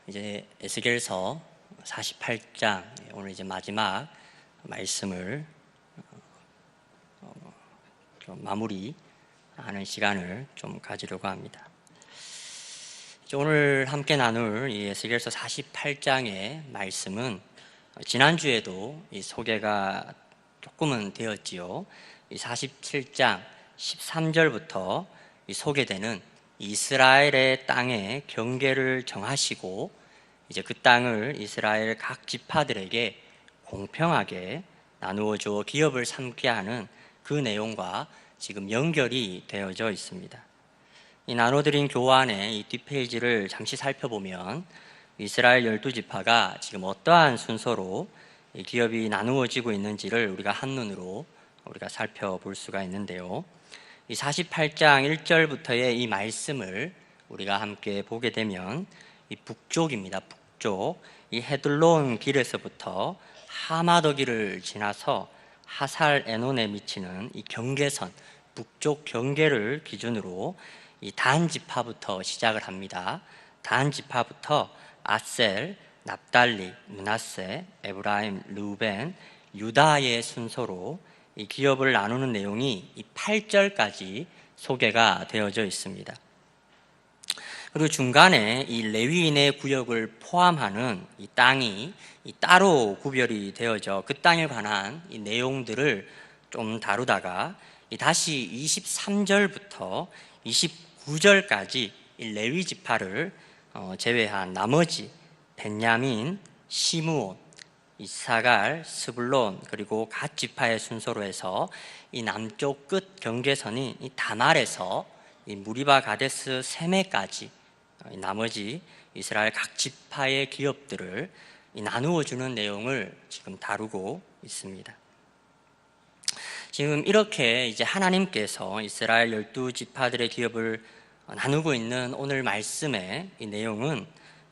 이제 에스겔서 48장 오늘 이제 마지막 말씀을 좀 마무리하는 시간을 좀 가지려고 합니다. 오늘 함께 나눌 이 에스겔서 48장의 말씀은 지난주에도 이 소개가 조금은 되었지요. 이 47장 13절부터 이 소개되는 이스라엘의 땅의 경계를 정하시고 이제 그 땅을 이스라엘 각 지파들에게 공평하게 나누어 주어 기업을 삼게 하는 그 내용과 지금 연결이 되어져 있습니다. 이 나눠드린 교환의 이 뒷페이지를 잠시 살펴보면 이스라엘 12지파가 지금 어떠한 순서로 이 기업이 나누어지고 있는지를 우리가 한눈으로 우리가 살펴볼 수가 있는데요. 이 48장 1절부터의 이 말씀을 우리가 함께 보게 되면 이 북쪽입니다. 북쪽 이 헤들론 길에서부터 하마더기를 지나서 하살 에논에 미치는 이 경계선 북쪽 경계를 기준으로 이 단 지파부터 시작을 합니다. 단 지파부터 아셀, 납달리, 므낫세, 에브라임, 르우벤, 유다의 순서로 이 기업을 나누는 내용이 이 8절까지 소개가 되어져 있습니다. 그리고 중간에 이 레위인의 구역을 포함하는 이 땅이 이 따로 구별이 되어져 그 땅에 관한 이 내용들을 좀 다루다가 다시 23절부터 29절까지 이 레위 지파를 제외한 나머지 벤야민, 시므온, 이사갈, 스불론 그리고 갓 지파의 순서로 해서 이 남쪽 끝 경계선인 이 다말에서 이 무리바 가데스 세메까지 나머지 이스라엘 각 지파의 기업들을 나누어 주는 내용을 지금 다루고 있습니다. 지금 이렇게 이제 하나님께서 이스라엘 12지파들의 기업을 나누고 있는 오늘 말씀의 이 내용은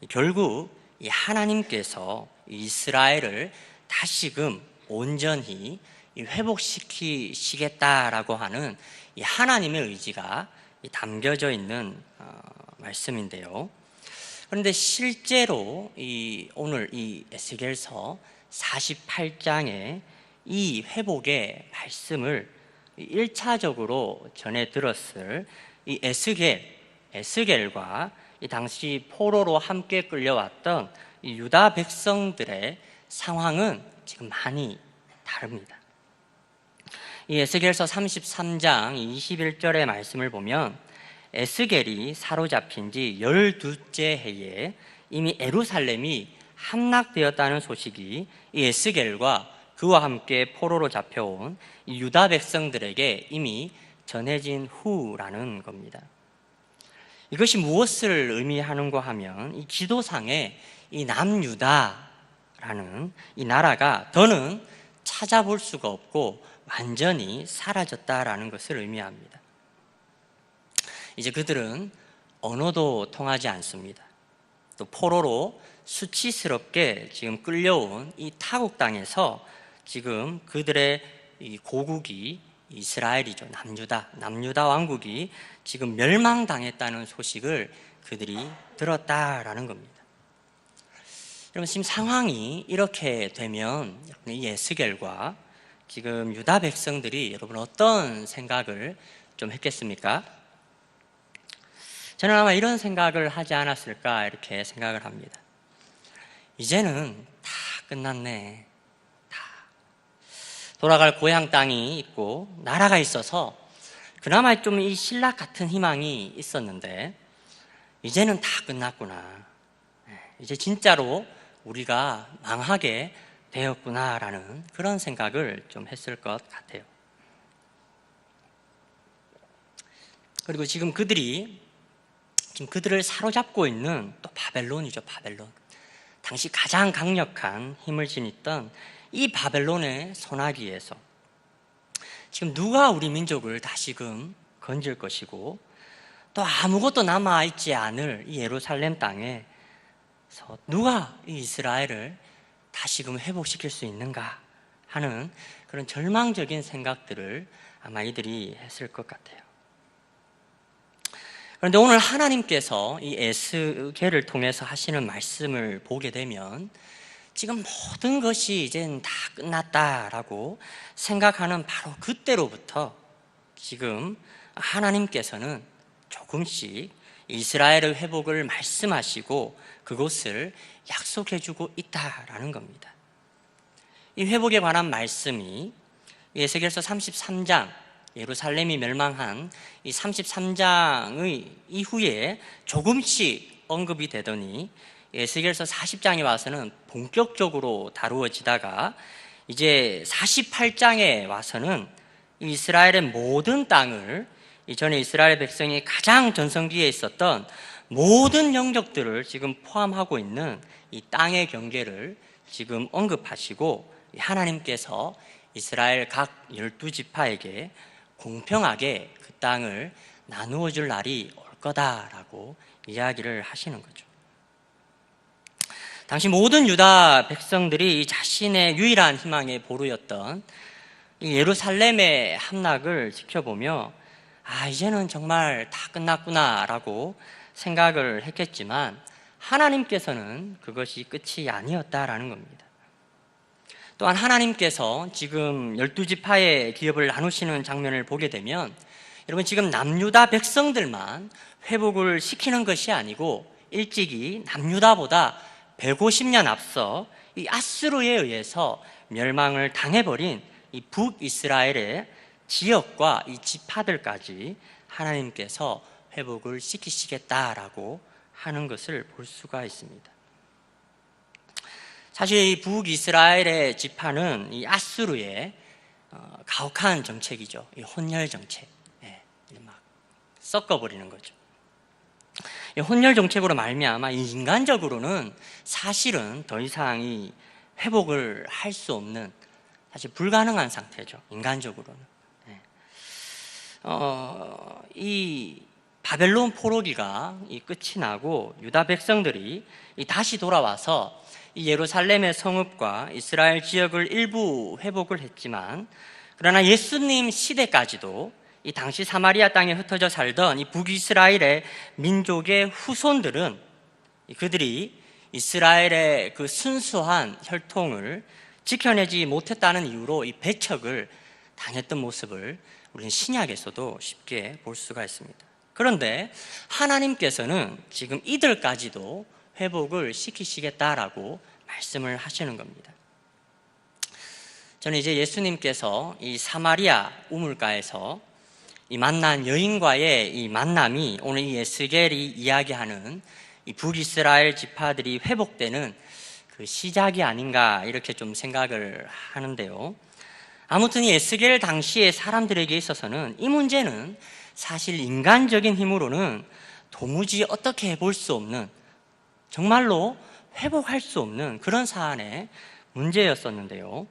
결국 이 하나님께서 이스라엘을 다시금 온전히 회복시키시겠다라고 하는 이 하나님의 의지가 담겨져 있는 말씀인데요. 그런데 실제로 오늘 이 에스겔서 48장의 이 회복의 말씀을 1차적으로 전해 들었을 이 에스겔과 이 당시 포로로 함께 끌려왔던 이 유다 백성들의 상황은 지금 많이 다릅니다. 이 에스겔서 33장 21절의 말씀을 보면 에스겔이 사로잡힌 지 12째 해에 이미 예루살렘이 함락되었다는 소식이 이 에스겔과 그와 함께 포로로 잡혀온 이 유다 백성들에게 이미 전해진 후라는 겁니다. 이것이 무엇을 의미하는가 하면 이 지도상에 이 남유다라는 이 나라가 더는 찾아볼 수가 없고 완전히 사라졌다라는 것을 의미합니다. 이제 그들은 언어도 통하지 않습니다. 또 포로로 수치스럽게 지금 끌려온 이 타국 땅에서 지금 그들의 이 고국이 이스라엘이죠. 남유다 왕국이 지금 멸망당했다는 소식을 그들이 들었다라는 겁니다. 여러분 지금 상황이 이렇게 되면 이 에스겔과 지금 유다 백성들이 여러분 어떤 생각을 좀 했겠습니까? 저는 아마 이런 생각을 하지 않았을까 이렇게 생각을 합니다. 이제는 다 끝났네. 돌아갈 고향 땅이 있고 나라가 있어서 그나마 좀 이 신락 같은 희망이 있었는데 이제는 다 끝났구나. 이제 진짜로 우리가 망하게 되었구나라는 그런 생각을 좀 했을 것 같아요. 그리고 지금 그들을 사로잡고 있는 또 바벨론이죠. 바벨론. 당시 가장 강력한 힘을 지녔던 이 바벨론의 소나기에서 지금 누가 우리 민족을 다시금 건질 것이고 또 아무것도 남아있지 않을 이 예루살렘 땅에서 누가 이 이스라엘을 다시금 회복시킬 수 있는가 하는 그런 절망적인 생각들을 아마 이들이 했을 것 같아요. 그런데 오늘 하나님께서 이 에스겔을 통해서 하시는 말씀을 보게 되면 지금 모든 것이 이젠 다 끝났다라고 생각하는 바로 그때로부터 지금 하나님께서는 조금씩 이스라엘의 회복을 말씀하시고 그것을 약속해주고 있다라는 겁니다. 이 회복에 관한 말씀이 에스겔서 33장, 예루살렘이 멸망한 이 33장의 이후에 조금씩 언급이 되더니 에스겔서 40장에 와서는 본격적으로 다루어지다가 이제 48장에 와서는 이스라엘의 모든 땅을, 이전에 이스라엘 백성이 가장 전성기에 있었던 모든 영역들을 지금 포함하고 있는 이 땅의 경계를 지금 언급하시고 하나님께서 이스라엘 각 12지파에게 공평하게 그 땅을 나누어 줄 날이 올 거다라고 이야기를 하시는 거죠. 당시 모든 유다 백성들이 자신의 유일한 희망의 보루였던 이 예루살렘의 함락을 지켜보며 이제는 정말 다 끝났구나라고 생각을 했겠지만 하나님께서는 그것이 끝이 아니었다라는 겁니다. 또한 하나님께서 지금 12지파의 기업을 나누시는 장면을 보게 되면 여러분 지금 남유다 백성들만 회복을 시키는 것이 아니고 일찍이 남유다보다 150년 앞서 이 아수르에 의해서 멸망을 당해버린 이 북이스라엘의 지역과 이 지파들까지 하나님께서 회복을 시키시겠다라고 하는 것을 볼 수가 있습니다. 사실 이 북이스라엘의 지파는 이 아수르의 가혹한 정책이죠. 이 혼혈 정책, 막 섞어버리는 거죠. 이 혼혈 정책으로 말미암아 이 인간적으로는 사실은 더 이상 이 회복을 할 수 없는 사실 불가능한 상태죠. 인간적으로는. 이 바벨론 포로기가 이 끝이 나고 유다 백성들이 다시 돌아와서 이 예루살렘의 성읍과 이스라엘 지역을 일부 회복을 했지만 그러나 예수님 시대까지도 이 당시 사마리아 땅에 흩어져 살던 이 북이스라엘의 민족의 후손들은 그들이 이스라엘의 그 순수한 혈통을 지켜내지 못했다는 이유로 이 배척을 당했던 모습을 우리는 신약에서도 쉽게 볼 수가 있습니다. 그런데 하나님께서는 지금 이들까지도 회복을 시키시겠다라고 말씀을 하시는 겁니다. 저는 이제 예수님께서 이 사마리아 우물가에서 이 만난 여인과의 이 만남이 오늘 이 에스겔이 이야기하는 이 북이스라엘 지파들이 회복되는 그 시작이 아닌가 이렇게 좀 생각을 하는데요. 아무튼 이 에스겔 당시의 사람들에게 있어서는 이 문제는 사실 인간적인 힘으로는 도무지 어떻게 해볼 수 없는, 정말로 회복할 수 없는 그런 사안의 문제였었는데요.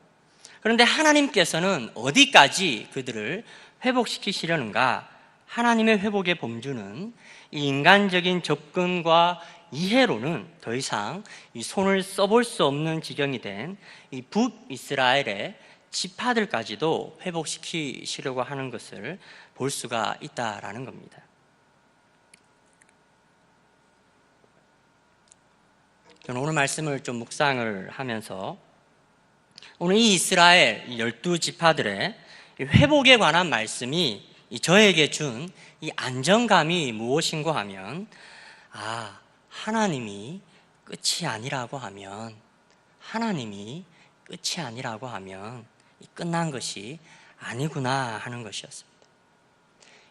그런데 하나님께서는 어디까지 그들을 회복시키시려는가? 하나님의 회복의 범주는 이 인간적인 접근과 이해로는 더 이상 이 손을 써볼 수 없는 지경이 된 이 북이스라엘의 지파들까지도 회복시키시려고 하는 것을 볼 수가 있다라는 겁니다. 저는 오늘 말씀을 좀 묵상을 하면서 오늘 이 이스라엘 12지파들의 회복에 관한 말씀이 저에게 준 이 안정감이 무엇인가 하면 하나님이 끝이 아니라고 하면 끝난 것이 아니구나 하는 것이었습니다.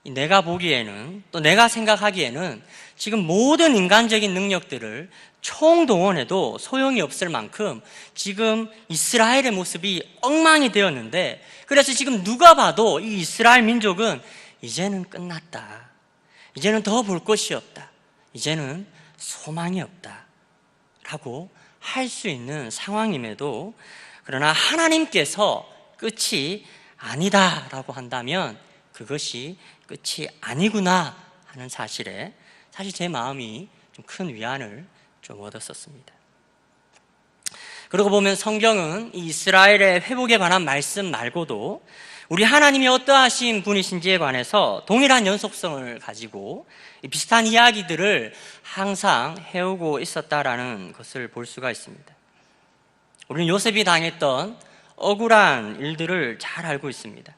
내가 보기에는 또 내가 생각하기에는 지금 모든 인간적인 능력들을 총동원해도 소용이 없을 만큼 지금 이스라엘의 모습이 엉망이 되었는데, 그래서 지금 누가 봐도 이 이스라엘 민족은 이제는 끝났다, 이제는 더 볼 것이 없다, 이제는 소망이 없다 라고 할 수 있는 상황임에도, 그러나 하나님께서 끝이 아니다 라고 한다면 그것이 끝이 아니구나 하는 사실에 사실 제 마음이 좀 큰 위안을 좀 얻었었습니다. 그러고 보면 성경은 이 이스라엘의 회복에 관한 말씀 말고도 우리 하나님이 어떠하신 분이신지에 관해서 동일한 연속성을 가지고 비슷한 이야기들을 항상 해오고 있었다라는 것을 볼 수가 있습니다. 우리는 요셉이 당했던 억울한 일들을 잘 알고 있습니다.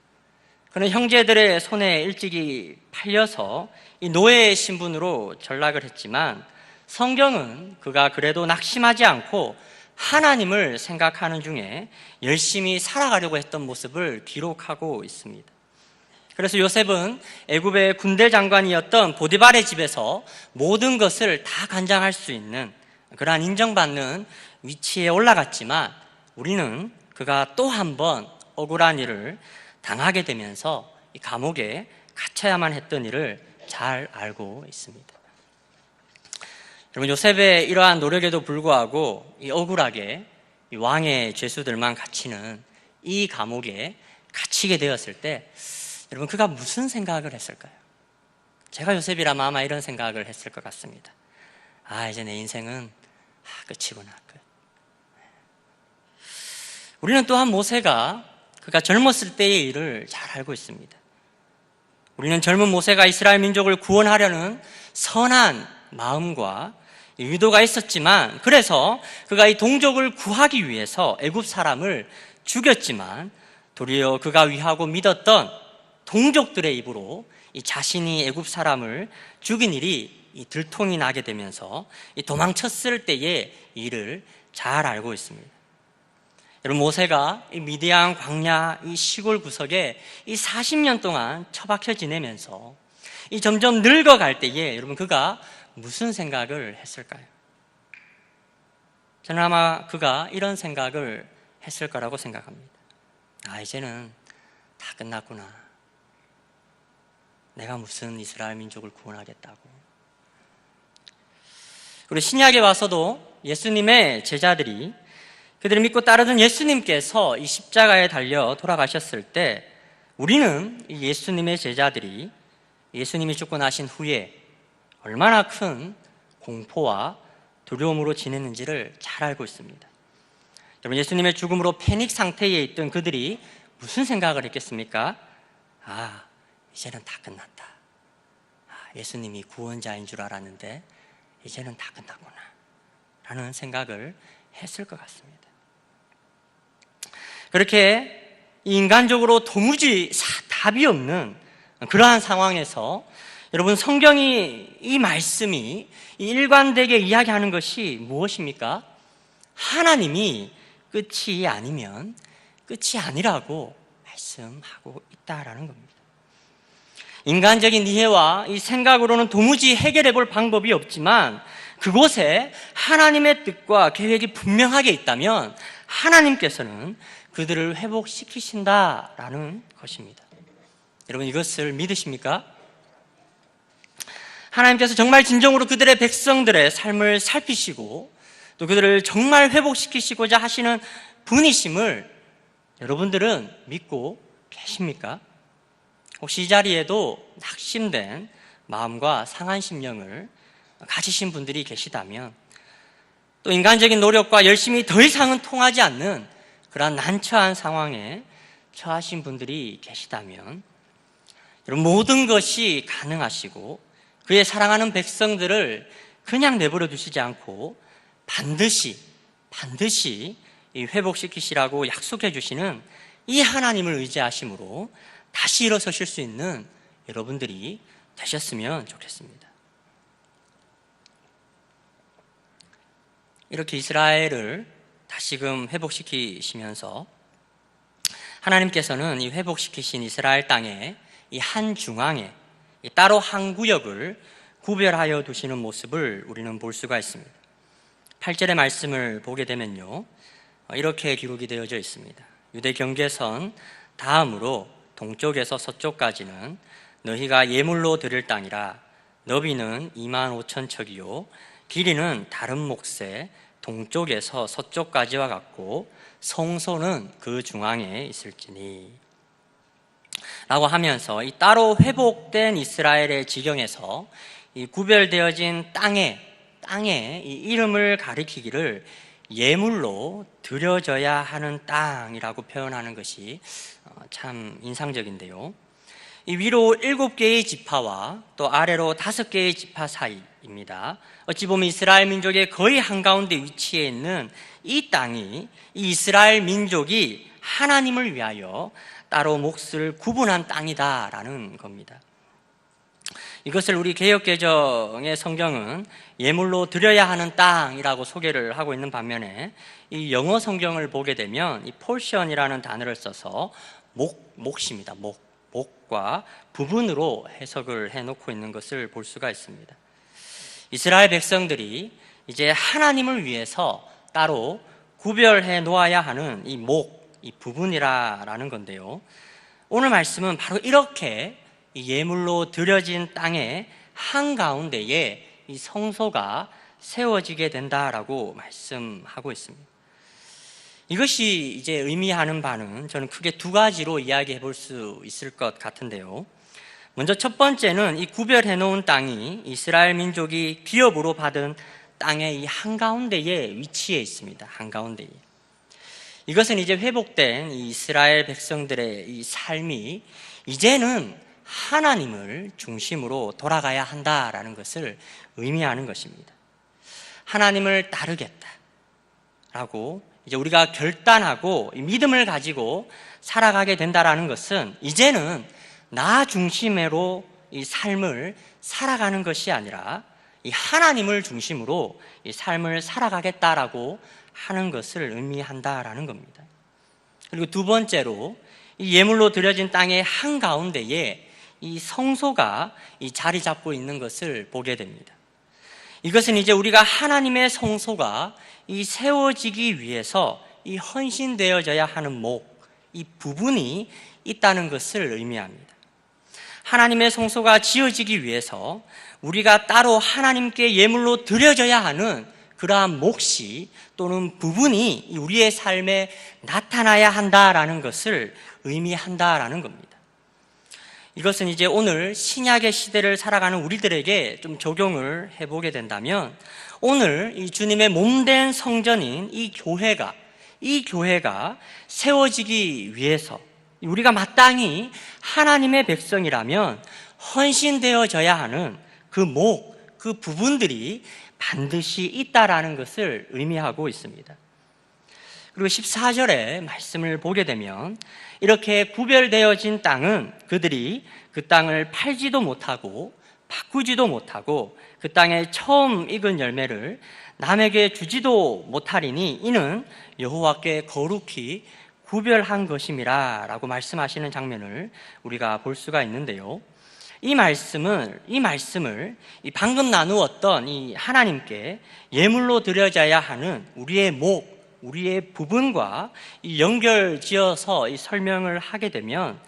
그는 형제들의 손에 일찍이 팔려서 이 노예의 신분으로 전락을 했지만 성경은 그가 그래도 낙심하지 않고 하나님을 생각하는 중에 열심히 살아가려고 했던 모습을 기록하고 있습니다. 그래서 요셉은 애굽의 군대 장관이었던 보디발의 집에서 모든 것을 다 관장할 수 있는 그러한 인정받는 위치에 올라갔지만 우리는 그가 또 한 번 억울한 일을 당하게 되면서 이 감옥에 갇혀야만 했던 일을 잘 알고 있습니다. 여러분, 요셉의 이러한 노력에도 불구하고 이 억울하게 이 왕의 죄수들만 갇히는 이 감옥에 갇히게 되었을 때 여러분, 그가 무슨 생각을 했을까요? 제가 요셉이라면 아마 이런 생각을 했을 것 같습니다. 이제 내 인생은 끝이구나. 끝. 우리는 또한 모세가 그가 젊었을 때의 일을 잘 알고 있습니다. 우리는 젊은 모세가 이스라엘 민족을 구원하려는 선한 마음과 의도가 있었지만, 그래서 그가 이 동족을 구하기 위해서 애굽 사람을 죽였지만 도리어 그가 위하고 믿었던 동족들의 입으로 이 자신이 애굽 사람을 죽인 일이 이 들통이 나게 되면서 이 도망쳤을 때의 일을 잘 알고 있습니다. 여러분, 모세가 이 미디안 광야 이 시골 구석에 이 40년 동안 처박혀 지내면서 이 점점 늙어갈 때에 여러분, 그가 무슨 생각을 했을까요? 저는 아마 그가 이런 생각을 했을 거라고 생각합니다. 이제는 다 끝났구나. 내가 무슨 이스라엘 민족을 구원하겠다고. 그리고 신약에 와서도 예수님의 제자들이 그들을 믿고 따르던 예수님께서 이 십자가에 달려 돌아가셨을 때 우리는 이 예수님의 제자들이 예수님이 죽고 나신 후에 얼마나 큰 공포와 두려움으로 지냈는지를 잘 알고 있습니다. 여러분, 예수님의 죽음으로 패닉 상태에 있던 그들이 무슨 생각을 했겠습니까? 이제는 다 끝났다. 예수님이 구원자인 줄 알았는데 이제는 다 끝났구나 라는 생각을 했을 것 같습니다. 그렇게 인간적으로 도무지 답이 없는 그러한 상황에서 여러분, 성경이 이 말씀이 일관되게 이야기하는 것이 무엇입니까? 하나님이 끝이 아니면 끝이 아니라고 말씀하고 있다라는 겁니다. 인간적인 이해와 이 생각으로는 도무지 해결해 볼 방법이 없지만 그곳에 하나님의 뜻과 계획이 분명하게 있다면 하나님께서는 그들을 회복시키신다라는 것입니다. 여러분, 이것을 믿으십니까? 하나님께서 정말 진정으로 그들의 백성들의 삶을 살피시고 또 그들을 정말 회복시키시고자 하시는 분이심을 여러분들은 믿고 계십니까? 혹시 이 자리에도 낙심된 마음과 상한 심령을 가지신 분들이 계시다면, 또 인간적인 노력과 열심히 더 이상은 통하지 않는 그러한 난처한 상황에 처하신 분들이 계시다면, 여러분, 모든 것이 가능하시고 그의 사랑하는 백성들을 그냥 내버려 두시지 않고 반드시 회복시키시라고 약속해 주시는 이 하나님을 의지하심으로 다시 일어서실 수 있는 여러분들이 되셨으면 좋겠습니다. 이렇게 이스라엘을 다시금 회복시키시면서 하나님께서는 이 회복시키신 이스라엘 땅의 이 한 중앙에 따로 한 구역을 구별하여 두시는 모습을 우리는 볼 수가 있습니다. 8절의 말씀을 보게 되면요, 이렇게 기록이 되어져 있습니다. 유대 경계선 다음으로 동쪽에서 서쪽까지는 너희가 예물로 드릴 땅이라. 너비는 25,000척이요 길이는 다른 몫의 동쪽에서 서쪽까지와 같고 성소는 그 중앙에 있을지니 라고 하면서 이 따로 회복된 이스라엘의 지경에서 이 구별되어진 땅의 이 이름을 가리키기를 예물로 드려져야 하는 땅이라고 표현하는 것이 참 인상적인데요. 이 위로 7개의 지파와 또 아래로 5개의 지파 사이입니다. 어찌 보면 이스라엘 민족의 거의 한가운데 위치해 있는 이 땅이 이 이스라엘 민족이 하나님을 위하여 따로 몫을 구분한 땅이다라는 겁니다. 이것을 우리 개역개정의 성경은 예물로 드려야 하는 땅이라고 소개를 하고 있는 반면에 이 영어 성경을 보게 되면 이 portion이라는 단어를 써서 몫입니다. 몫과 부분으로 해석을 해놓고 있는 것을 볼 수가 있습니다. 이스라엘 백성들이 이제 하나님을 위해서 따로 구별해 놓아야 하는 이 이 부분이라는 건데요. 오늘 말씀은 바로 이렇게 이 예물로 드려진 땅의 한가운데에 이 성소가 세워지게 된다라고 말씀하고 있습니다. 이것이 이제 의미하는 바는 저는 크게 2가지로 이야기해 볼 수 있을 것 같은데요. 먼저 첫 번째는 이 구별해 놓은 땅이 이스라엘 민족이 기업으로 받은 땅의 이 한가운데에 위치해 있습니다. 한가운데에. 이것은 이제 회복된 이 이스라엘 백성들의 이 삶이 이제는 하나님을 중심으로 돌아가야 한다라는 것을 의미하는 것입니다. 하나님을 따르겠다라고 이제 우리가 결단하고 믿음을 가지고 살아가게 된다라는 것은 이제는 나 중심으로 이 삶을 살아가는 것이 아니라 이 하나님을 중심으로 이 삶을 살아가겠다라고 하는 것을 의미한다라는 겁니다. 그리고 2번째로 이 예물로 드려진 땅의 한가운데에 이 성소가 이 자리 잡고 있는 것을 보게 됩니다. 이것은 이제 우리가 하나님의 성소가 이 세워지기 위해서 이 헌신되어져야 하는 이 부분이 있다는 것을 의미합니다. 하나님의 성소가 지어지기 위해서 우리가 따로 하나님께 예물로 드려져야 하는 그러한 몫이 또는 부분이 우리의 삶에 나타나야 한다라는 것을 의미한다라는 겁니다. 이것은 이제 오늘 신약의 시대를 살아가는 우리들에게 좀 적용을 해보게 된다면 오늘 이 주님의 몸된 성전인 이 교회가 세워지기 위해서 우리가 마땅히 하나님의 백성이라면 헌신되어져야 하는 그 부분들이 반드시 있다라는 것을 의미하고 있습니다. 그리고 14절의 말씀을 보게 되면 이렇게 구별되어진 땅은 그들이 그 땅을 팔지도 못하고 바꾸지도 못하고 그 땅에 처음 익은 열매를 남에게 주지도 못하리니 이는 여호와께 거룩히 구별한 것임이라 라고 말씀하시는 장면을 우리가 볼 수가 있는데요. 이 말씀을 방금 나누었던 이 하나님께 예물로 드려져야 하는 우리의 부분과 이 연결지어서 이 설명을 하게 되면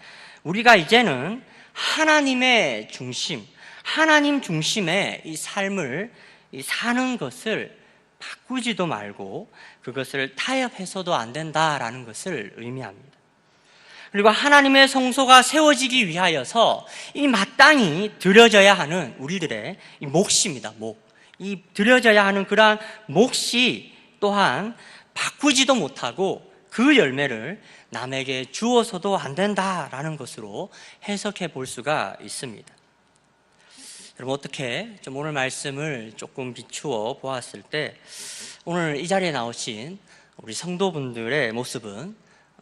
우리가 이제는 하나님 중심의 이 삶을 사는 것을 바꾸지도 말고 그것을 타협해서도 안 된다라는 것을 의미합니다. 그리고 하나님의 성소가 세워지기 위하여서 이 마땅히 드려져야 하는 우리들의 이 몫입니다. 이 드려져야 하는 그러한 몫이 또한 바꾸지도 못하고 그 열매를 남에게 주어서도 안 된다라는 것으로 해석해 볼 수가 있습니다. 여러분 어떻게 좀 오늘 말씀을 조금 비추어 보았을 때 오늘 이 자리에 나오신 우리 성도분들의 모습은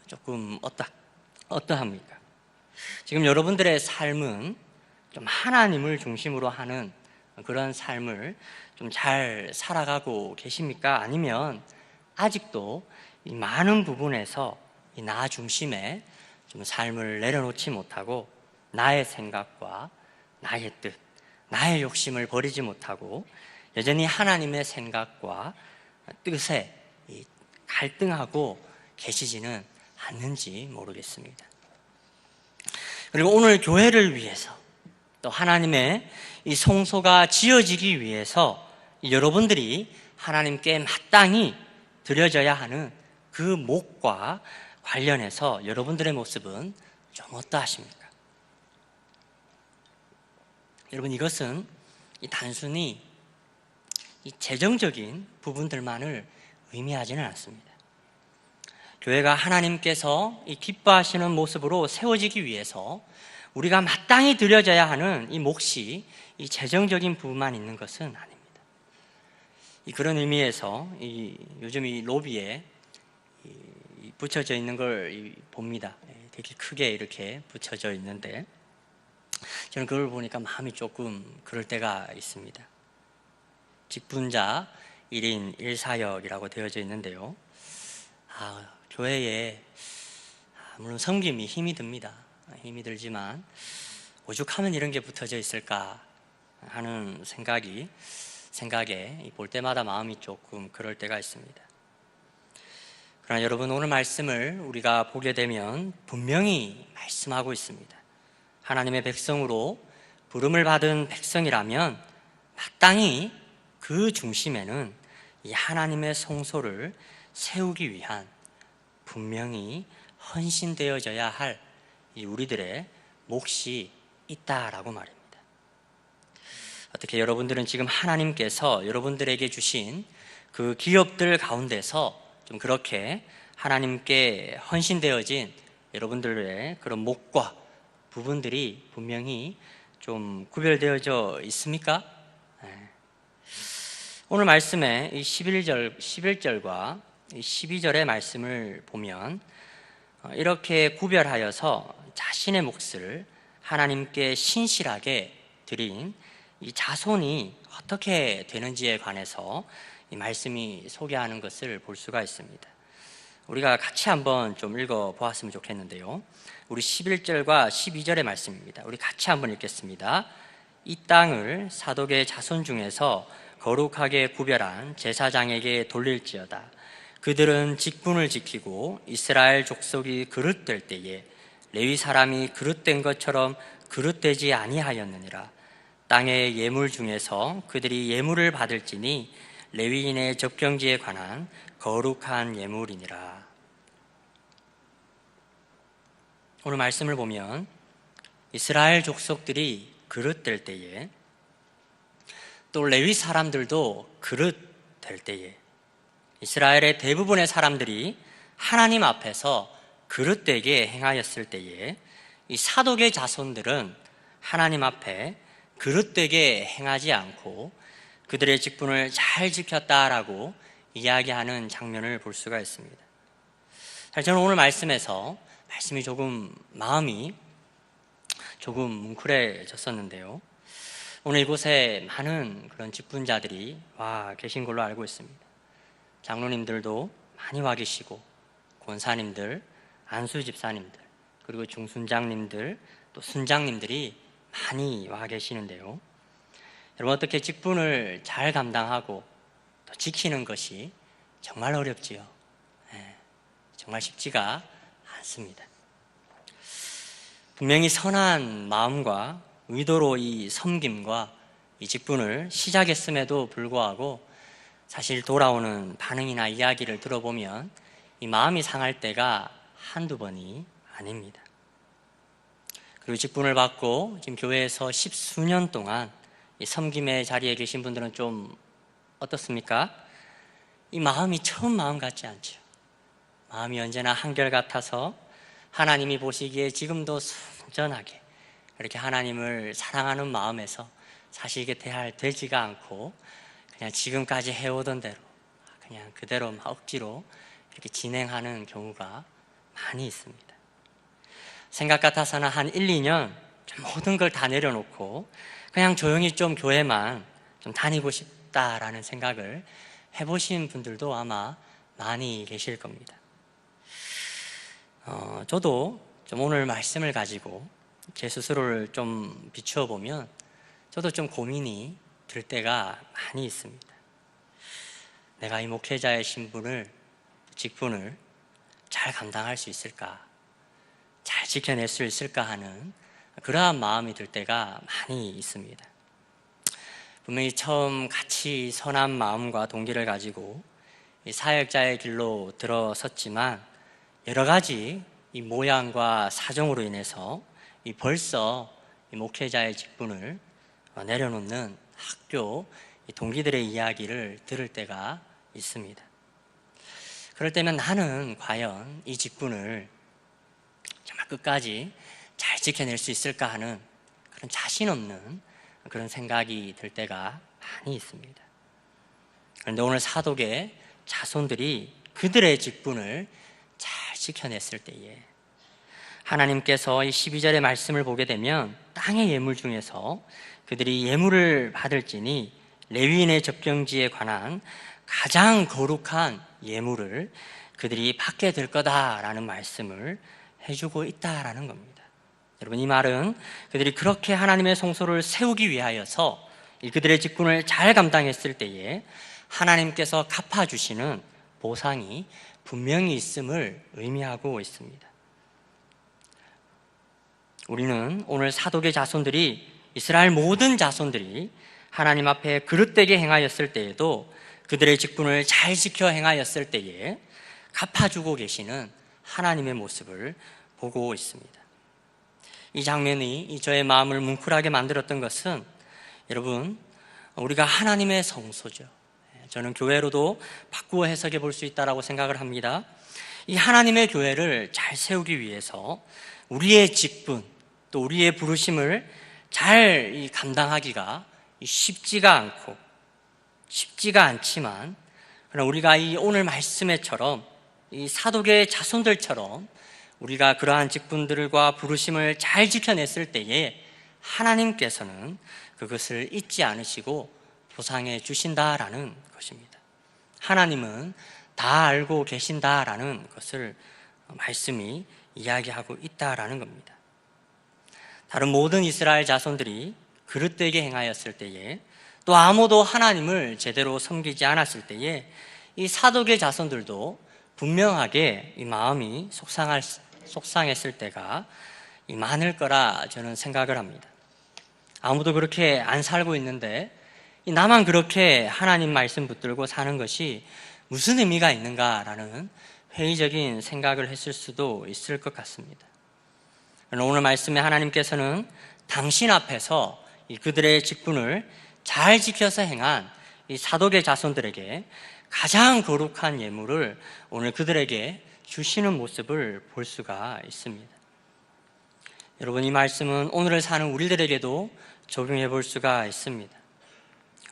조금 어떠합니까? 지금 여러분들의 삶은 좀 하나님을 중심으로 하는 그런 삶을 좀 잘 살아가고 계십니까? 아니면 아직도 이 많은 부분에서 이 나 중심에 좀 삶을 내려놓지 못하고 나의 생각과 나의 뜻, 나의 욕심을 버리지 못하고 여전히 하나님의 생각과 뜻에 갈등하고 계시지는 않는지 모르겠습니다. 그리고 오늘 교회를 위해서 또 하나님의 이 성소가 지어지기 위해서 여러분들이 하나님께 마땅히 드려져야 하는 그 몫과 관련해서 여러분들의 모습은 좀 어떠하십니까? 여러분 이것은 단순히 이 재정적인 부분들만을 의미하지는 않습니다. 교회가 하나님께서 이 기뻐하시는 모습으로 세워지기 위해서 우리가 마땅히 드려져야 하는 이 몫이 이 재정적인 부분만 있는 것은 아닙니다. 그런 의미에서 요즘 이 로비에 붙여져 있는 걸 봅니다. 되게 크게 이렇게 붙여져 있는데 저는 그걸 보니까 마음이 조금 그럴 때가 있습니다. 직분자 1인 1사역이라고 되어져 있는데요. 교회에 물론 섬김이 힘이 듭니다. 힘이 들지만 오죽하면 이런 게 붙어져 있을까 하는 생각에 볼 때마다 마음이 조금 그럴 때가 있습니다. 그러나 여러분, 오늘 말씀을 우리가 보게 되면 분명히 말씀하고 있습니다. 하나님의 백성으로 부름을 받은 백성이라면 마땅히 그 중심에는 이 하나님의 성소를 세우기 위한 분명히 헌신되어져야 할 이 우리들의 몫이 있다라고 말입니다. 어떻게 여러분들은 지금 하나님께서 여러분들에게 주신 그 기업들 가운데서 좀 그렇게 하나님께 헌신되어진 여러분들의 그런 몫과 부분들이 분명히 좀 구별되어져 있습니까? 오늘 말씀에 이 11절과 12절의 말씀을 보면 이렇게 구별하여서 자신의 몫을 하나님께 신실하게 드린 이 자손이 어떻게 되는지에 관해서 이 말씀이 소개하는 것을 볼 수가 있습니다. 우리가 같이 한번 좀 읽어보았으면 좋겠는데요. 우리 11절과 12절의 말씀입니다. 우리 같이 한번 읽겠습니다. 이 땅을 사독의 자손 중에서 거룩하게 구별한 제사장에게 돌릴지어다. 그들은 직분을 지키고 이스라엘 족속이 그릇될 때에 레위 사람이 그릇된 것처럼 그릇되지 아니하였느니라. 땅의 예물 중에서 그들이 예물을 받을지니 레위인의 접경지에 관한 거룩한 예물이니라. 오늘 말씀을 보면 이스라엘 족속들이 그릇될 때에 또 레위 사람들도 그릇될 때에 이스라엘의 대부분의 사람들이 하나님 앞에서 그릇되게 행하였을 때에 이 사독의 자손들은 하나님 앞에 그릇되게 행하지 않고 그들의 직분을 잘 지켰다라고 이야기하는 장면을 볼 수가 있습니다. 저는 오늘 말씀에서 마음이 조금 뭉클해졌었는데요. 오늘 이곳에 많은 그런 직분자들이 와 계신 걸로 알고 있습니다. 장로님들도 많이 와 계시고 권사님들, 안수 집사님들, 그리고 중순장님들, 또 순장님들이 많이 와 계시는데요. 여러분, 어떻게 직분을 잘 감당하고 또 지키는 것이 정말 어렵지요. 정말 쉽지가 않습니다. 분명히 선한 마음과 의도로 이 섬김과 이 직분을 시작했음에도 불구하고 사실 돌아오는 반응이나 이야기를 들어보면 이 마음이 상할 때가 한두 번이 아닙니다. 그리고 직분을 받고 지금 교회에서 10수년 동안 이 섬김의 자리에 계신 분들은 좀 어떻습니까? 이 마음이 처음 마음 같지 않죠. 마음이 언제나 한결같아서 하나님이 보시기에 지금도 순전하게 이렇게 하나님을 사랑하는 마음에서 사실 이게 되지가 않고 그냥 지금까지 해오던 대로 그냥 그대로 막 억지로 이렇게 진행하는 경우가 많이 있습니다. 생각 같아서는 한 1, 2년 모든 걸 다 내려놓고 그냥 조용히 좀 교회만 좀 다니고 싶다라는 생각을 해보신 분들도 아마 많이 계실 겁니다. 저도 좀 오늘 말씀을 가지고 제 스스로를 좀 비추어 보면 저도 좀 고민이 들 때가 많이 있습니다. 내가 이 목회자의 신분을, 직분을 잘 감당할 수 있을까? 잘 지켜낼 수 있을까 하는 그러한 마음이 들 때가 많이 있습니다. 분명히 처음 같이 선한 마음과 동기를 가지고 이 사역자의 길로 들어섰지만 여러 가지 이 모양과 사정으로 인해서 벌써 이 목회자의 직분을 내려놓는 학교 동기들의 이야기를 들을 때가 있습니다. 그럴 때면 나는 과연 이 직분을 정말 끝까지 잘 지켜낼 수 있을까 하는 그런 자신 없는 그런 생각이 들 때가 많이 있습니다. 그런데 오늘 사독의 자손들이 그들의 직분을 잘 지켜냈을 때에 하나님께서 이 12절의 말씀을 보게 되면 땅의 예물 중에서 그들이 예물을 받을지니 레위인의 접경지에 관한 가장 거룩한 예물을 그들이 받게 될 거다라는 말씀을 해주고 있다라는 겁니다. 여러분, 이 말은 그들이 그렇게 하나님의 성소를 세우기 위하여서 그들의 직분을 잘 감당했을 때에 하나님께서 갚아주시는 보상이 분명히 있음을 의미하고 있습니다. 우리는 오늘 사독의 자손들이, 이스라엘 모든 자손들이 하나님 앞에 그릇되게 행하였을 때에도 그들의 직분을 잘 지켜 행하였을 때에 갚아주고 계시는 하나님의 모습을 보고 있습니다. 이 장면이 저의 마음을 뭉클하게 만들었던 것은, 여러분, 우리가 하나님의 성소죠. 저는 교회로도 바꾸어 해석해 볼 수 있다고 생각을 합니다. 이 하나님의 교회를 잘 세우기 위해서 우리의 직분, 또 우리의 부르심을 잘 감당하기가 쉽지가 않지만, 그러나 우리가 이 오늘 말씀에처럼 이 사독의 자손들처럼 우리가 그러한 직분들과 부르심을 잘 지켜냈을 때에 하나님께서는 그것을 잊지 않으시고 보상해 주신다라는 것입니다. 하나님은 다 알고 계신다라는 것을 말씀이 이야기하고 있다라는 겁니다. 다른 모든 이스라엘 자손들이 그릇되게 행하였을 때에, 또 아무도 하나님을 제대로 섬기지 않았을 때에 이 사독의 자손들도 분명하게 이 마음이 속상했을 때가 많을 거라 저는 생각을 합니다. 아무도 그렇게 안 살고 있는데 나만 그렇게 하나님 말씀 붙들고 사는 것이 무슨 의미가 있는가라는 회의적인 생각을 했을 수도 있을 것 같습니다. 오늘 말씀에 하나님께서는 당신 앞에서 그들의 직분을 잘 지켜서 행한 이 사독의 자손들에게 가장 거룩한 예물을 오늘 그들에게 주시는 모습을 볼 수가 있습니다. 여러분, 이 말씀은 오늘을 사는 우리들에게도 적용해 볼 수가 있습니다.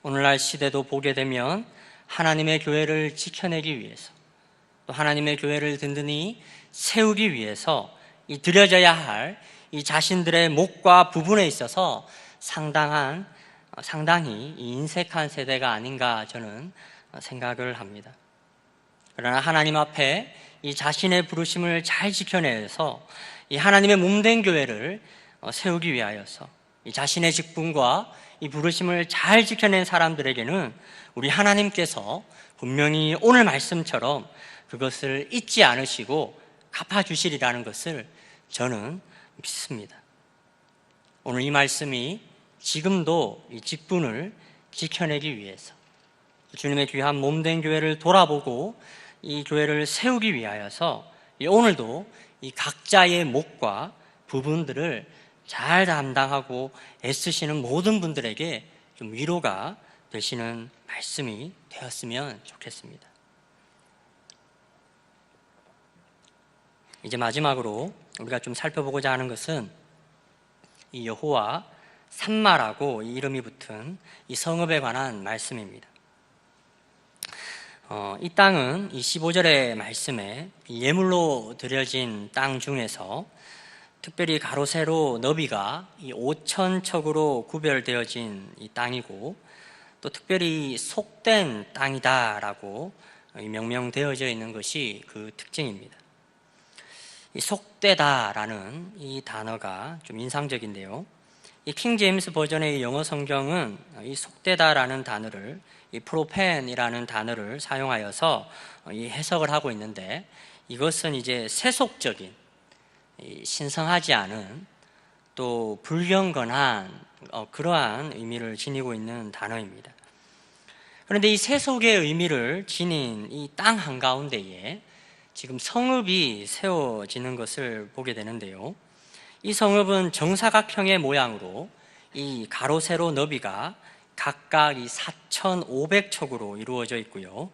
오늘날 시대도 보게 되면 하나님의 교회를 지켜내기 위해서, 또 하나님의 교회를 든든히 세우기 위해서 이 드려져야 할 이 자신들의 몫과 부분에 있어서 상당히 인색한 세대가 아닌가 저는 생각을 합니다. 그러나 하나님 앞에 이 자신의 부르심을 잘 지켜내서 이 하나님의 몸된 교회를 세우기 위하여서 이 자신의 직분과 이 부르심을 잘 지켜낸 사람들에게는 우리 하나님께서 분명히 오늘 말씀처럼 그것을 잊지 않으시고 갚아주시리라는 것을 저는 믿습니다. 오늘 이 말씀이 지금도 이 직분을 지켜내기 위해서 주님의 귀한 몸된 교회를 돌아보고 이 교회를 세우기 위하여서 오늘도 이 각자의 몫과 부분들을 잘 담당하고 애쓰시는 모든 분들에게 좀 위로가 되시는 말씀이 되었으면 좋겠습니다. 이제 마지막으로 우리가 좀 살펴보고자 하는 것은 이 여호와 산마라고 이름이 붙은 이 성읍에 관한 말씀입니다. 이 땅은 이 15절의 말씀에 예물로 드려진 땅 중에서 특별히 가로 세로 너비가 이 5,000척으로 구별되어진 이 땅이고, 또 특별히 속된 땅이다라고 명명되어져 있는 것이 그 특징입니다. 이 속되다라는 이 단어가 좀 인상적인데요. 이 킹 제임스 버전의 영어 성경은 이 속되다라는 단어를 이 프로펜이라는 단어를 사용하여서 이 해석을 하고 있는데, 이것은 이제 세속적인, 신성하지 않은, 또 불경건한 그러한 의미를 지니고 있는 단어입니다. 그런데 이 세속의 의미를 지닌 이 땅 한가운데에 지금 성읍이 세워지는 것을 보게 되는데요. 이 성읍은 정사각형의 모양으로 이 가로 세로 너비가 각각 이 4,500척으로 이루어져 있고요.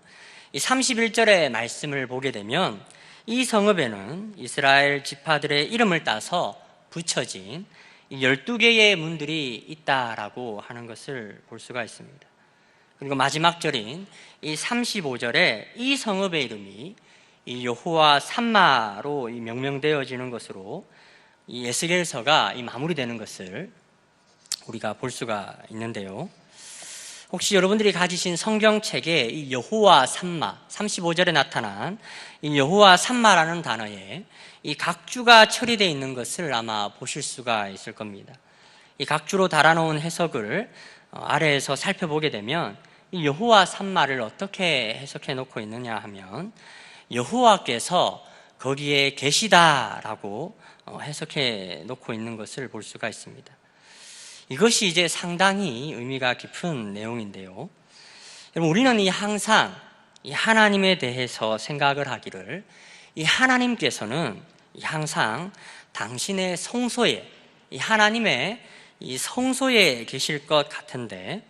이 31절의 말씀을 보게 되면 이 성읍에는 이스라엘 지파들의 이름을 따서 붙여진 12개의 문들이 있다라고 하는 것을 볼 수가 있습니다. 그리고 마지막 절인 이 35절에 이 성읍의 이름이 이 여호와 삼마로 명명되어지는 것으로 이 에스겔서가 마무리되는 것을 우리가 볼 수가 있는데요. 혹시 여러분들이 가지신 성경책에 이 여호와 삼마 35절에 나타난 이 여호와 삼마라는 단어에 이 각주가 처리되어 있는 것을 아마 보실 수가 있을 겁니다. 이 각주로 달아놓은 해석을 아래에서 살펴보게 되면 이 여호와 삼마를 어떻게 해석해 놓고 있느냐 하면 여호와께서 거기에 계시다라고 해석해 놓고 있는 것을 볼 수가 있습니다. 이것이 이제 상당히 의미가 깊은 내용인데요. 여러분, 우리는 항상 이 하나님에 대해서 생각을 하기를 이 하나님께서는 항상 당신의 성소에 이 하나님의 이 성소에 계실 것 같은데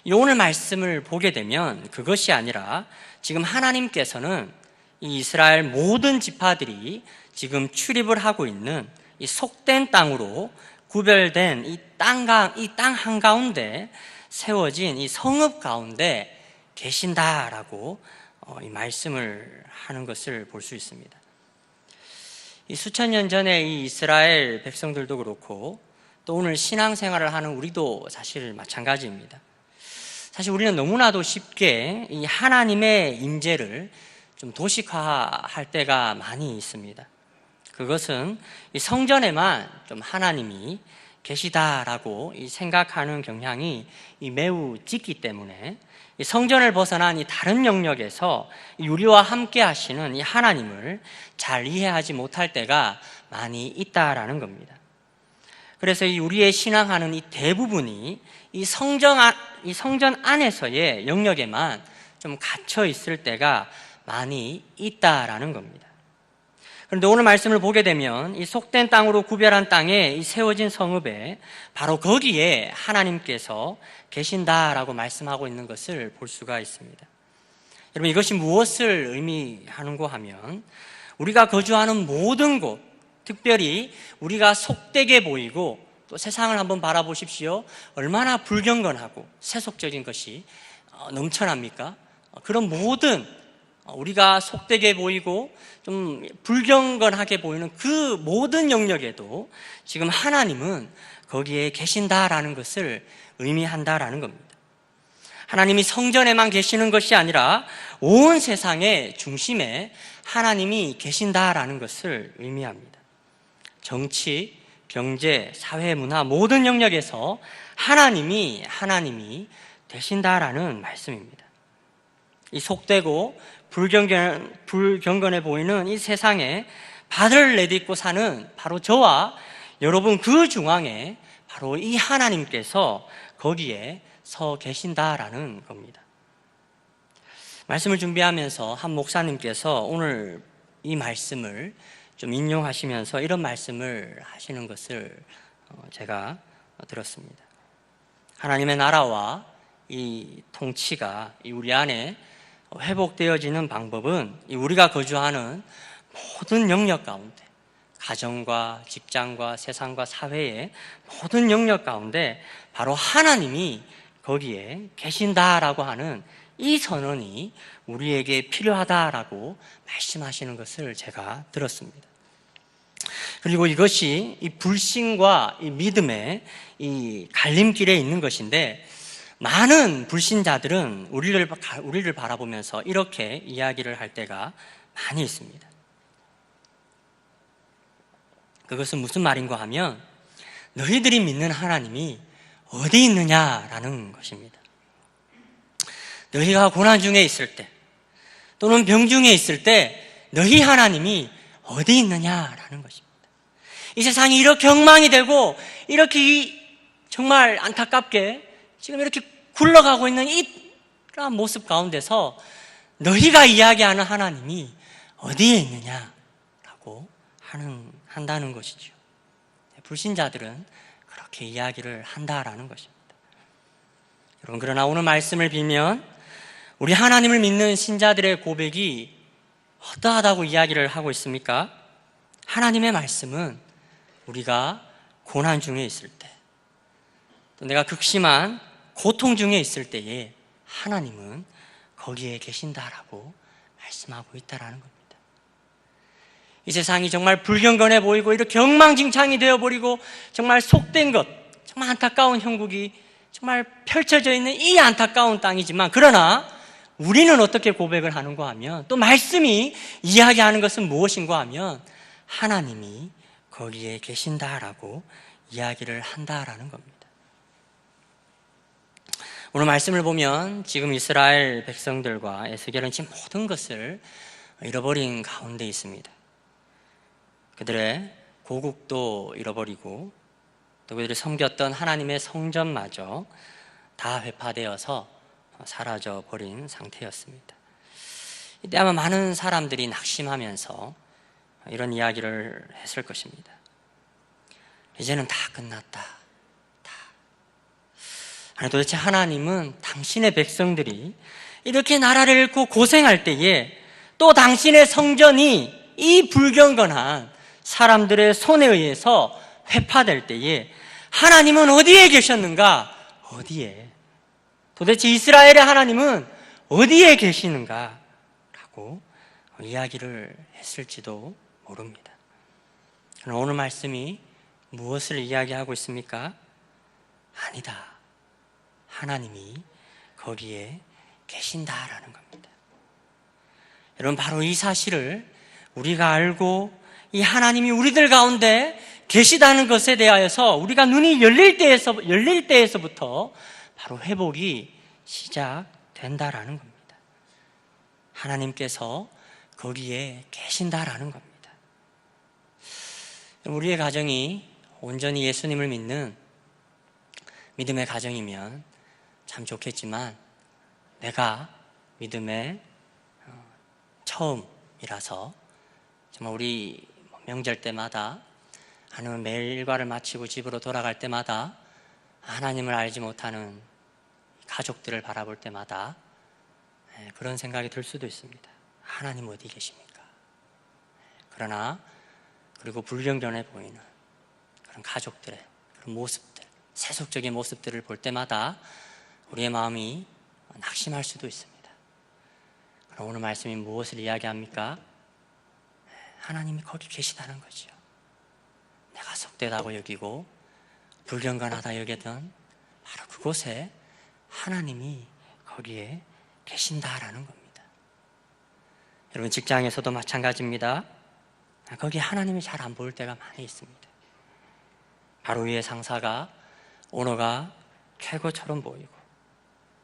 오늘 말씀을 보게 되면 그것이 아니라 지금 하나님께서는 이 이스라엘 모든 지파들이 지금 출입을 하고 있는 이 속된 땅으로 구별된 이 땅 한가운데 세워진 이 성읍 가운데 계신다라고 이 말씀을 하는 것을 볼 수 있습니다. 이 수천 년 전에 이 이스라엘 백성들도 그렇고 또 오늘 신앙생활을 하는 우리도 사실 마찬가지입니다. 사실 우리는 너무나도 쉽게 이 하나님의 임재를 좀 도식화할 때가 많이 있습니다. 그것은 이 성전에만 좀 하나님이 계시다라고 생각하는 경향이 매우 짙기 때문에 이 성전을 벗어난 이 다른 영역에서 우리와 함께 하시는 이 하나님을 잘 이해하지 못할 때가 많이 있다라는 겁니다. 그래서 우리의 신앙하는 이 대부분이 이 성전 안에서의 영역에만 좀 갇혀 있을 때가 많이 있다라는 겁니다. 그런데 오늘 말씀을 보게 되면 이 속된 땅으로 구별한 땅에 이 세워진 성읍에 바로 거기에 하나님께서 계신다라고 말씀하고 있는 것을 볼 수가 있습니다. 여러분, 이것이 무엇을 의미하는고 하면 우리가 거주하는 모든 곳, 특별히 우리가 속되게 보이고 또 세상을 한번 바라보십시오. 얼마나 불경건하고 세속적인 것이 넘쳐납니까? 그런 모든 우리가 속되게 보이고 좀 불경건하게 보이는 그 모든 영역에도 지금 하나님은 거기에 계신다라는 것을 의미한다라는 겁니다. 하나님이 성전에만 계시는 것이 아니라 온 세상의 중심에 하나님이 계신다라는 것을 의미합니다. 정치, 경제, 사회, 문화 모든 영역에서 하나님이 되신다라는 말씀입니다. 이 속되고 불경건해 보이는 이 세상에 발을 내딛고 사는 바로 저와 여러분 그 중앙에 바로 이 하나님께서 거기에 서 계신다라는 겁니다. 말씀을 준비하면서 한 목사님께서 오늘 이 말씀을 좀 인용하시면서 이런 말씀을 하시는 것을 제가 들었습니다. 하나님의 나라와 이 통치가 우리 안에 회복되어지는 방법은 우리가 거주하는 모든 영역 가운데, 가정과 직장과 세상과 사회의 모든 영역 가운데 바로 하나님이 거기에 계신다라고 하는 이 선언이 우리에게 필요하다라고 말씀하시는 것을 제가 들었습니다. 그리고 이것이 이 불신과 이 믿음의 이 갈림길에 있는 것인데 많은 불신자들은 우리를 바라보면서 이렇게 이야기를 할 때가 많이 있습니다. 그것은 무슨 말인가 하면 너희들이 믿는 하나님이 어디 있느냐라는 것입니다. 너희가 고난 중에 있을 때 또는 병 중에 있을 때 너희 하나님이 어디 있느냐라는 것입니다. 이 세상이 이렇게 엉망이 되고 이렇게 정말 안타깝게 지금 이렇게 굴러가고 있는 이러한 모습 가운데서 너희가 이야기하는 하나님이 어디에 있느냐라고 한다는 것이죠. 불신자들은 그렇게 이야기를 한다라는 것입니다. 여러분, 그러나 오늘 말씀을 빌면 우리 하나님을 믿는 신자들의 고백이 어떠하다고 이야기를 하고 있습니까? 하나님의 말씀은 우리가 고난 중에 있을 때, 또 내가 극심한 고통 중에 있을 때에 하나님은 거기에 계신다라고 말씀하고 있다라는 겁니다. 이 세상이 정말 불경건해 보이고 이렇게 엉망진창이 되어버리고 정말 속된 것, 정말 안타까운 형국이 정말 펼쳐져 있는 이 안타까운 땅이지만, 그러나 우리는 어떻게 고백을 하는가 하면, 또 말씀이 이야기하는 것은 무엇인가 하면 하나님이 거기에 계신다라고 이야기를 한다라는 겁니다. 오늘 말씀을 보면 지금 이스라엘 백성들과 에스겔은 지금 모든 것을 잃어버린 가운데 있습니다. 그들의 고국도 잃어버리고 또 그들이 섬겼던 하나님의 성전마저 다 회파되어서 사라져 버린 상태였습니다. 이때 아마 많은 사람들이 낙심하면서 이런 이야기를 했을 것입니다. 이제는 다 끝났다. 아니, 도대체 하나님은 당신의 백성들이 이렇게 나라를 잃고 고생할 때에 또 당신의 성전이 이 불경건한 사람들의 손에 의해서 회파될 때에 하나님은 어디에 계셨는가? 어디에? 도대체 이스라엘의 하나님은 어디에 계시는가? 라고 이야기를 했을지도 모릅니다. 그러나 오늘 말씀이 무엇을 이야기하고 있습니까? 아니다. 하나님이 거기에 계신다라는 겁니다. 여러분, 바로 이 사실을 우리가 알고 이 하나님이 우리들 가운데 계시다는 것에 대하여서 우리가 눈이 열릴 때에서부터 바로 회복이 시작된다라는 겁니다. 하나님께서 거기에 계신다라는 겁니다. 우리의 가정이 온전히 예수님을 믿는 믿음의 가정이면 참 좋겠지만, 내가 믿음의 처음이라서 정말 우리 명절 때마다, 아니면 매일 일과를 마치고 집으로 돌아갈 때마다 하나님을 알지 못하는 가족들을 바라볼 때마다 그런 생각이 들 수도 있습니다. 하나님 어디 계십니까? 그러나 그리고 불경건해 보이는 그런 가족들의 그런 모습들, 세속적인 모습들을 볼 때마다 우리의 마음이 낙심할 수도 있습니다. 그럼 오늘 말씀이 무엇을 이야기합니까? 하나님이 거기 계시다는 거죠. 내가 속되다고 여기고 불경건하다 여기던 바로 그곳에 하나님이 거기에 계신다라는 겁니다. 여러분, 직장에서도 마찬가지입니다. 거기 하나님이 잘 안 보일 때가 많이 있습니다. 바로 위에 상사가, 오너가 최고처럼 보이고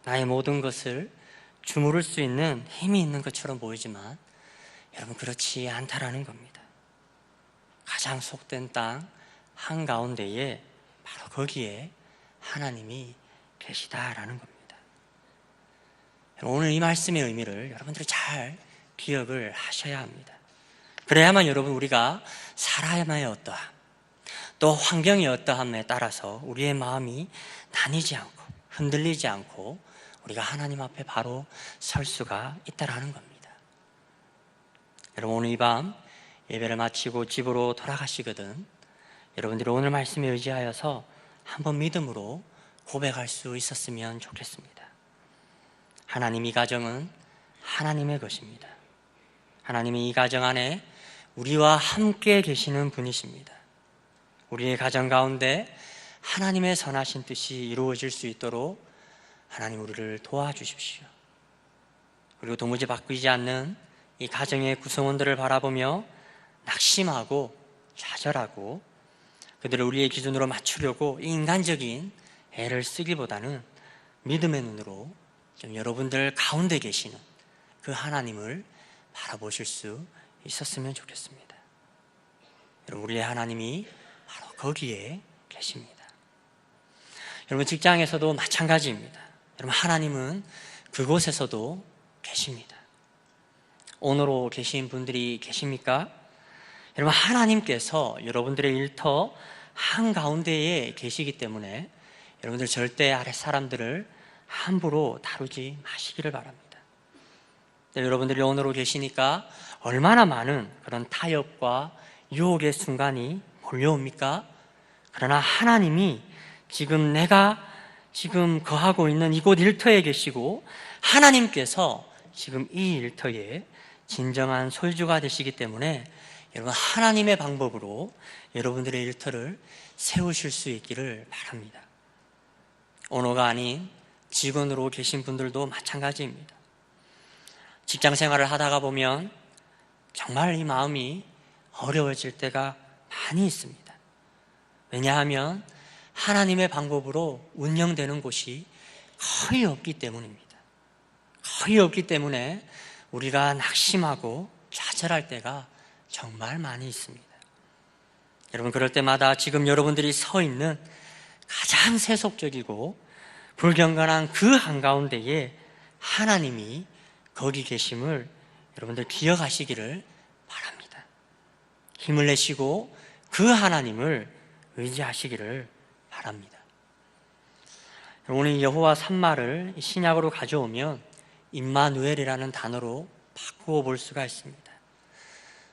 나의 모든 것을 주무를 수 있는 힘이 있는 것처럼 보이지만, 여러분, 그렇지 않다라는 겁니다. 가장 속된 땅 한가운데에 바로 거기에 하나님이 계시다라는 겁니다. 오늘 이 말씀의 의미를 여러분들이 잘 기억을 하셔야 합니다. 그래야만 여러분, 우리가 살아야만의 어떠함, 또 환경이 어떠함에 따라서 우리의 마음이 나뉘지 않고 흔들리지 않고 우리가 하나님 앞에 바로 설 수가 있다라는 겁니다. 여러분, 오늘 이 밤 예배를 마치고 집으로 돌아가시거든 여러분들이 오늘 말씀에 의지하여서 한번 믿음으로 고백할 수 있었으면 좋겠습니다. 하나님, 이 가정은 하나님의 것입니다. 하나님이 이 가정 안에 우리와 함께 계시는 분이십니다. 우리의 가정 가운데 하나님의 선하신 뜻이 이루어질 수 있도록 하나님, 우리를 도와주십시오. 그리고 도무지 바뀌지 않는 이 가정의 구성원들을 바라보며 낙심하고 좌절하고 그들을 우리의 기준으로 맞추려고 인간적인 애를 쓰기보다는 믿음의 눈으로 좀 여러분들 가운데 계시는 그 하나님을 바라보실 수 있었으면 좋겠습니다. 여러분, 우리의 하나님이 바로 거기에 계십니다. 여러분, 직장에서도 마찬가지입니다. 여러분, 하나님은 그곳에서도 계십니다. 오늘로 계신 분들이 계십니까? 여러분, 하나님께서 여러분들의 일터 한가운데에 계시기 때문에 여러분들 절대 아랫 사람들을 함부로 다루지 마시기를 바랍니다. 여러분들이 오늘로 계시니까 얼마나 많은 그런 타협과 유혹의 순간이 몰려옵니까? 그러나 하나님이 지금 내가 지금 거하고 있는 이곳 일터에 계시고 하나님께서 지금 이 일터에 진정한 소유주가 되시기 때문에 여러분 하나님의 방법으로 여러분들의 일터를 세우실 수 있기를 바랍니다. 오너가 아닌 직원으로 계신 분들도 마찬가지입니다. 직장 생활을 하다가 보면 정말 이 마음이 어려워질 때가 많이 있습니다. 왜냐하면 하나님의 방법으로 운영되는 곳이 거의 없기 때문입니다. 거의 없기 때문에 우리가 낙심하고 좌절할 때가 정말 많이 있습니다. 여러분 그럴 때마다 지금 여러분들이 서 있는 가장 세속적이고 불경건한 그 한가운데에 하나님이 거기 계심을 여러분들 기억하시기를 바랍니다. 힘을 내시고 그 하나님을 의지하시기를 바랍니다. 오늘 여호와 산마를 신약으로 가져오면 임마누엘이라는 단어로 바꾸어 볼 수가 있습니다.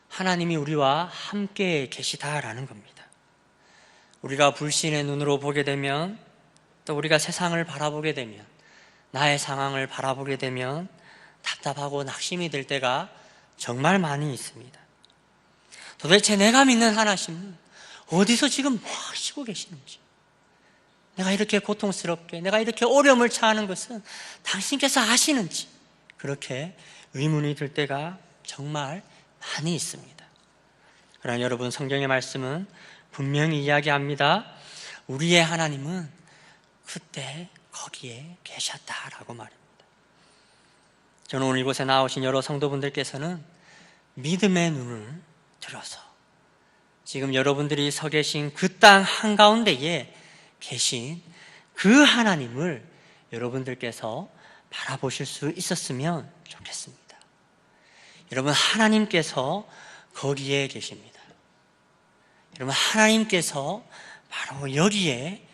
하나님이 우리와 함께 계시다라는 겁니다. 우리가 불신의 눈으로 보게 되면, 또 우리가 세상을 바라보게 되면, 나의 상황을 바라보게 되면 답답하고 낙심이 될 때가 정말 많이 있습니다. 도대체 내가 믿는 하나님은 어디서 지금 뭐 하시고 계시는지, 내가 이렇게 고통스럽게, 내가 이렇게 어려움을 처하는 것은 당신께서 아시는지, 그렇게 의문이 들 때가 정말 많이 있습니다. 그러나 여러분 성경의 말씀은 분명히 이야기합니다. 우리의 하나님은 그때 거기에 계셨다라고 말입니다. 저는 오늘 이곳에 나오신 여러 성도분들께서는 믿음의 눈을 들어서 지금 여러분들이 서 계신 그 땅 한가운데에 계신 그 하나님을 여러분들께서 바라보실 수 있었으면 좋겠습니다. 여러분 하나님께서 거기에 계십니다. 여러분 하나님께서 바로 여기에